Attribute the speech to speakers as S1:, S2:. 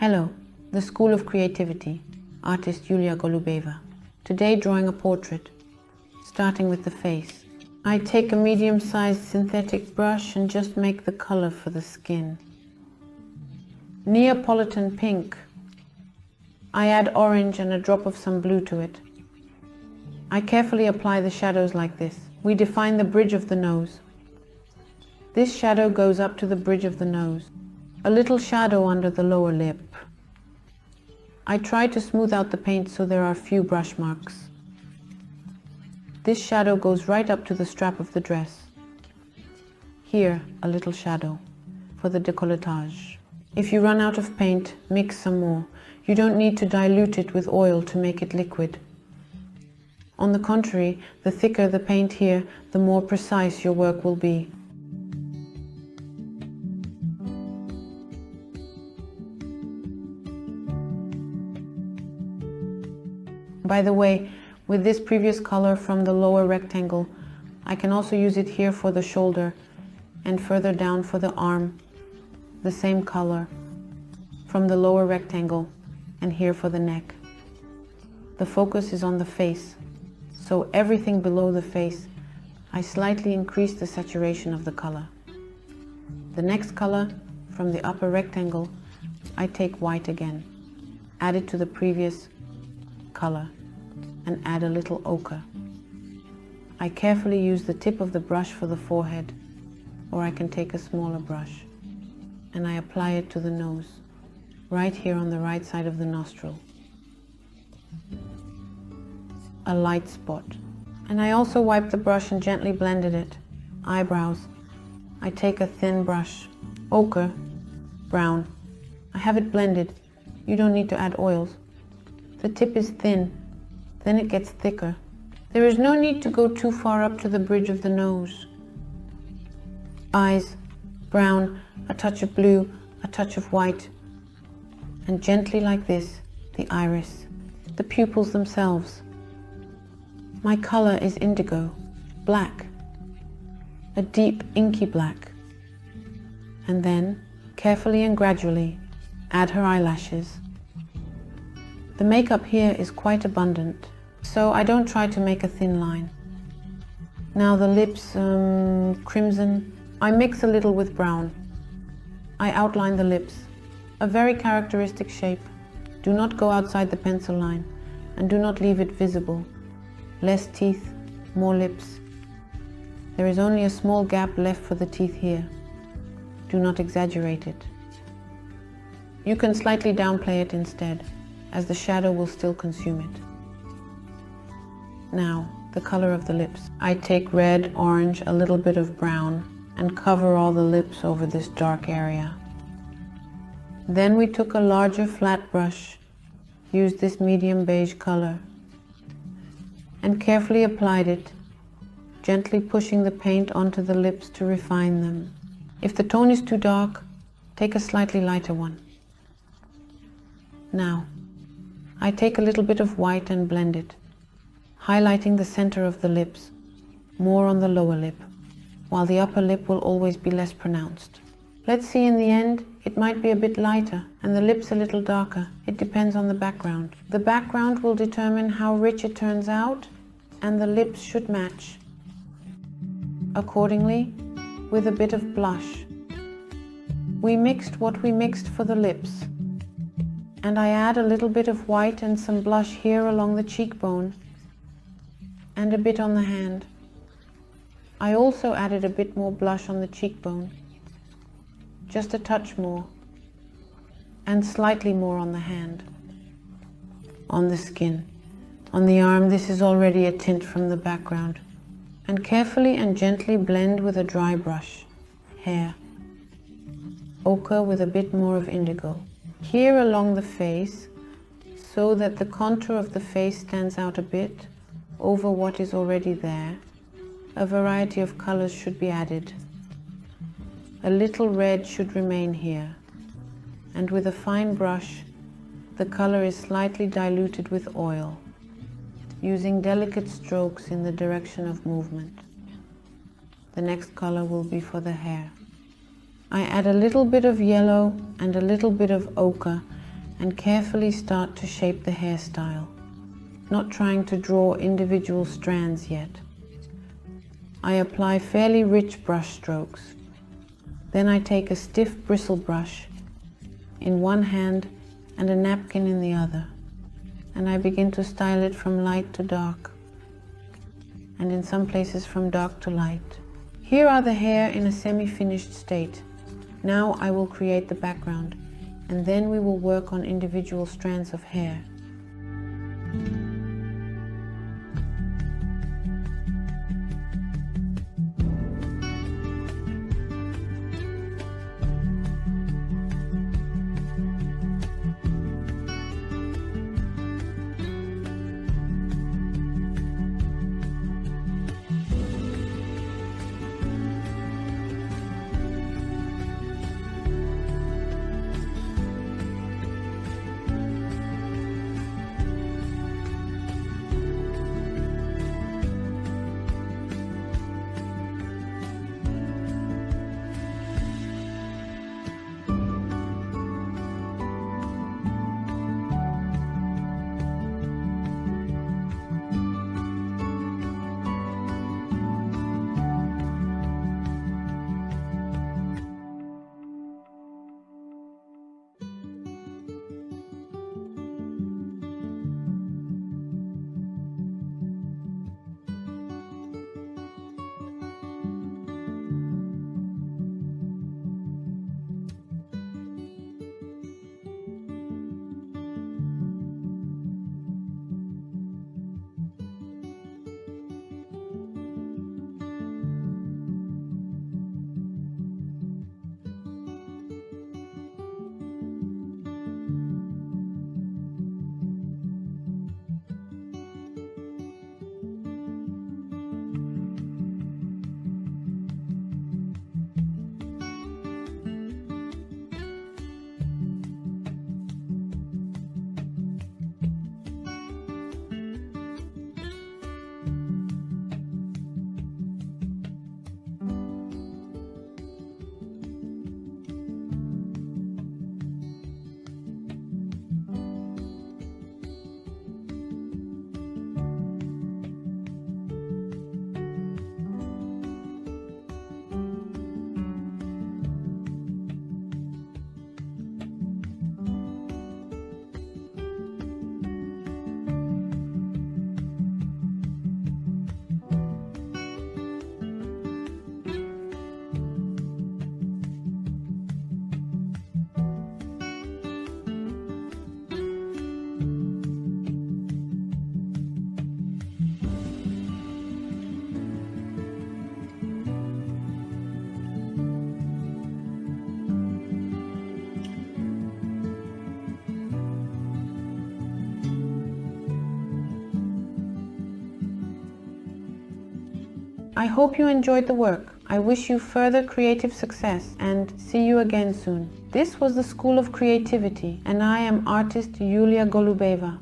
S1: Hello, the School of Creativity, artist Yulia Golubeva. Today drawing a portrait, starting with the face. I take a medium-sized synthetic brush and just make the color for the skin. Neapolitan pink. I add orange and a drop of some blue to it. I carefully apply the shadows like this. We define the bridge of the nose. This shadow goes up to the bridge of the nose. A little shadow under the lower lip. I try to smooth out the paint so there are few brush marks. This shadow goes right up to the strap of the dress. Here, a little shadow for the décolletage. If you run out of paint, mix some more. You don't need to dilute it with oil to make it liquid. On the contrary, the thicker the paint here, the more precise your work will be. By the way, with this previous color from the lower rectangle, I can also use it here for the shoulder and further down for the arm. The same color from the lower rectangle and here for the neck. The focus is on the face, so everything below the face, I slightly increase the saturation of the color. The next color from the upper rectangle, I take white again, add it to the previous color and add a little ochre. I carefully use the tip of the brush for the forehead, or I can take a smaller brush, and I apply it to the nose, right here on the right side of the nostril. A light spot. And I also wipe the brush and gently blended it. Eyebrows. I take a thin brush, ochre, brown. I have it blended. You don't need to add oils. The tip is thin, then it gets thicker. There is no need to go too far up to the bridge of the nose. Eyes, brown, a touch of blue, a touch of white, and gently like this, the iris, the pupils themselves. My color is indigo, black, a deep inky black. And then, carefully and gradually, add her eyelashes. The makeup here is quite abundant, so I don't try to make a thin line. Now the lips, crimson, I mix a little with brown. I outline the lips, a very characteristic shape. Do not go outside the pencil line, and do not leave it visible. Less teeth, more lips. There is only a small gap left for the teeth here. Do not exaggerate it. You can slightly downplay it instead, as the shadow will still consume it. Now, the color of the lips. I take red, orange, a little bit of brown, and cover all the lips over this dark area. Then we took a larger flat brush, used this medium beige color, and carefully applied it, gently pushing the paint onto the lips to refine them. If the tone is too dark, take a slightly lighter one. Now, I take a little bit of white and blend it, highlighting the center of the lips, more on the lower lip, while the upper lip will always be less pronounced. Let's see, in the end, it might be a bit lighter and the lips a little darker. It depends on the background. The background will determine how rich it turns out, and the lips should match. Accordingly, with a bit of blush. We mixed what we mixed for the lips. And I add a little bit of white and some blush here along the cheekbone and a bit on the hand. I also added a bit more blush on the cheekbone, just a touch more, and slightly more on the hand. On the skin. On the arm, this is already a tint from the background. And carefully and gently blend with a dry brush. Hair. Ochre with a bit more of indigo. Here along the face, so that the contour of the face stands out a bit over what is already there, a variety of colors should be added. A little red should remain here, and with a fine brush, the color is slightly diluted with oil, using delicate strokes in the direction of movement. The next color will be for the hair. I add a little bit of yellow and a little bit of ochre and carefully start to shape the hairstyle, not trying to draw individual strands yet. I apply fairly rich brush strokes. Then I take a stiff bristle brush in one hand and a napkin in the other, and I begin to style it from light to dark, and in some places from dark to light. Here are the hair in a semi-finished state. Now I will create the background, and then we will work on individual strands of hair. I hope you enjoyed the work. I wish you further creative success and see you again soon. This was the School of Creativity, and I am artist Yulia Golubeva.